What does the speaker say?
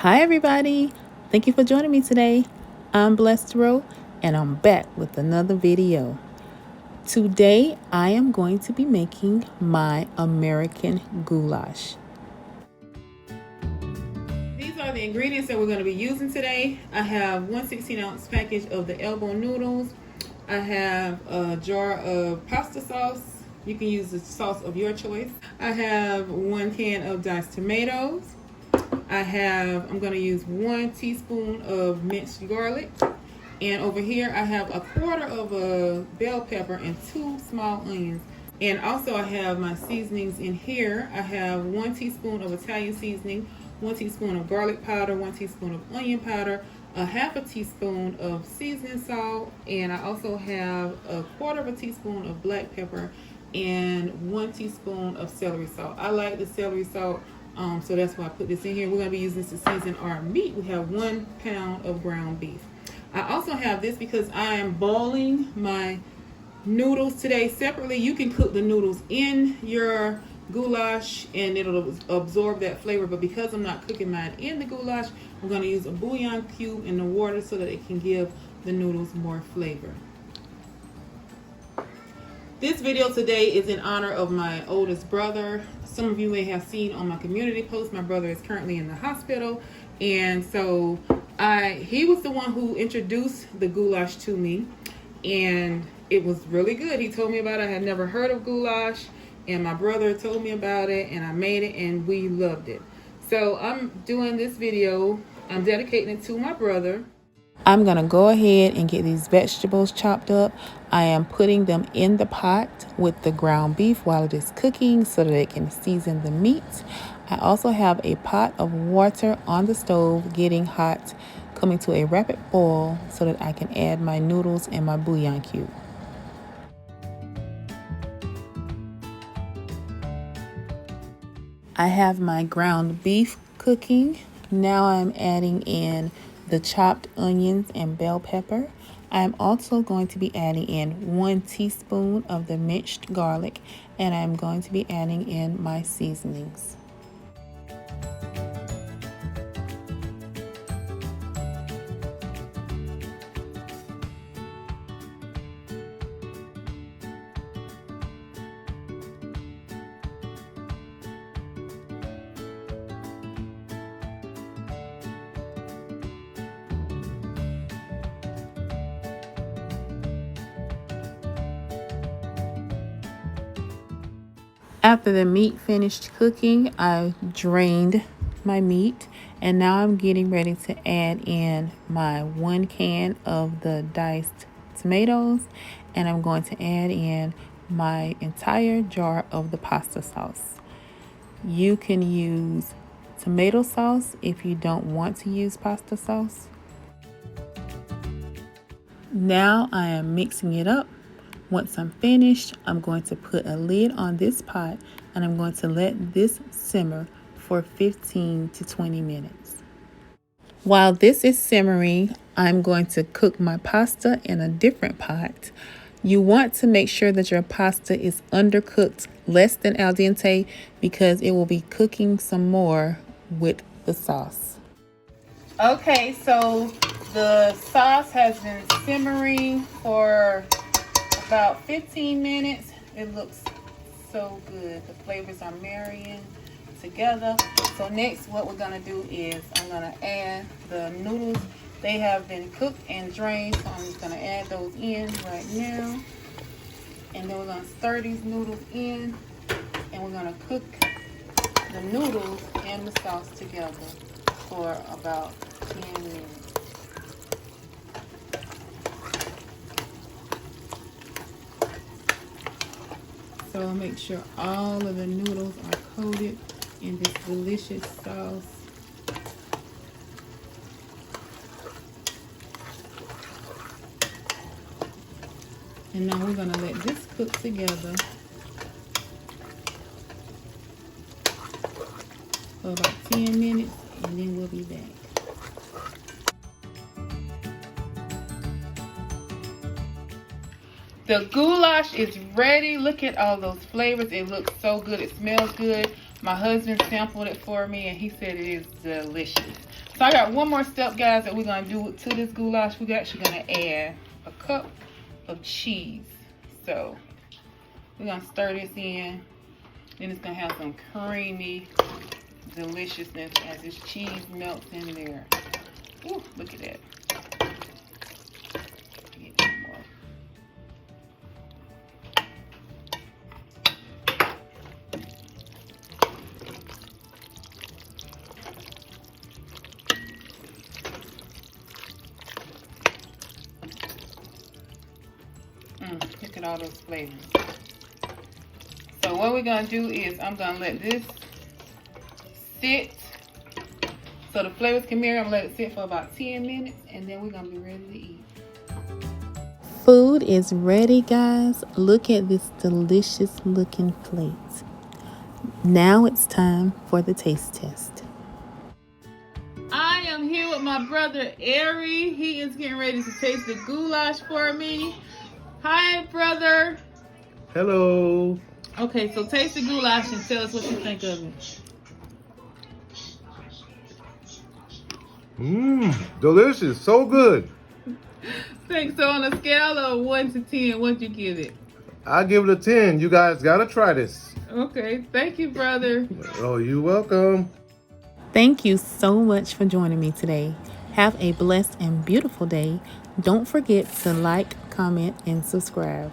Hi everybody, thank you for joining me today. I'm Blessed Ro and I'm back with another video. Today I am going to be making my American goulash. These are the ingredients that we're going to be using today. I have one 16-ounce package of the elbow noodles. I have a jar of pasta sauce. You can use the sauce of your choice. I have 1 can of diced tomatoes. I'm going to use 1 teaspoon of minced garlic. And over here I have a quarter of a bell pepper and 2 small onions. And also I have my seasonings in here. I have 1 teaspoon of Italian seasoning, 1 teaspoon of garlic powder, 1 teaspoon of onion powder, a half a teaspoon of seasoning salt, and I also have a quarter of a teaspoon of black pepper and 1 teaspoon of celery salt. I like the celery salt, so that's why I put this in here. We're going to be using this to season our meat. We have 1 pound of ground beef. I also have this because I am boiling my noodles today separately. You can cook the noodles in your goulash and it'll absorb that flavor, but because I'm not cooking mine in the goulash, I'm going to use a bouillon cube in the water so that it can give the noodles more flavor. This video today is in honor of my oldest brother. Some of you may have seen on my community post, my brother is currently in the hospital, and so he was the one who introduced the goulash to me, and it was really good. He told me about it. I had never heard of goulash, and my brother told me about it, and I made it, and we loved it. So I'm doing this video. I'm dedicating it to my brother. I'm going to go ahead and get these vegetables chopped up. I am putting them in the pot with the ground beef while it is cooking so that it can season the meat. I also have a pot of water on the stove getting hot, coming to a rapid boil so that I can add my noodles and my bouillon cube. I have my ground beef cooking. Now I'm adding in the chopped onions and bell pepper. I'm also going to be adding in 1 teaspoon of the minced garlic, and I'm going to be adding in my seasonings. After the meat finished cooking, I drained my meat, and now I'm getting ready to add in my 1 can of the diced tomatoes, and I'm going to add in my entire jar of the pasta sauce. You can use tomato sauce if you don't want to use pasta sauce. Now I am mixing it up. Once I'm finished, I'm going to put a lid on this pot and I'm going to let this simmer for 15 to 20 minutes. While this is simmering, I'm going to cook my pasta in a different pot. You want to make sure that your pasta is undercooked, less than al dente, because it will be cooking some more with the sauce. Okay, so the sauce has been simmering for about 15 minutes. It looks so good. The flavors are marrying together. So next what we're going to do is I'm going to add the noodles. They have been cooked and drained, so I'm just going to add those in right now. And then we're going to stir these noodles in, and we're going to cook the noodles and the sauce together for about 10 minutes. So make sure all of the noodles are coated in this delicious sauce. And now we're going to let this cook together for about 10 minutes, and then we'll be back. The goulash is ready. Look at all those flavors. It looks so good. It smells good. My husband sampled it for me and he said it is delicious. So I got one more step, guys, that we're going to do to this goulash. We're actually going to add a cup of cheese. So we're going to stir this in. Then it's going to have some creamy deliciousness as this cheese melts in there. Ooh, look at that. Get some more. Look at all those flavors. So what we're going to do is I'm going to let this sit so the flavors can marry. I'm going to let it sit for about 10 minutes and then we're going to be ready to eat. Food is ready, guys. Look at this delicious looking plate. Now it's time for the taste test. I am here with my brother Arie. He is getting ready to taste the goulash for me. Hi, brother. Hello. Okay, so taste the goulash and tell us what you think of it. Delicious. So good. Thanks. So on a scale of 1 to 10, what'd you give it? I give it a 10. You guys gotta try this. Okay, thank you, brother. Oh, you're welcome. Thank you so much for joining me today. Have a blessed and beautiful day. Don't forget to like, comment, and subscribe.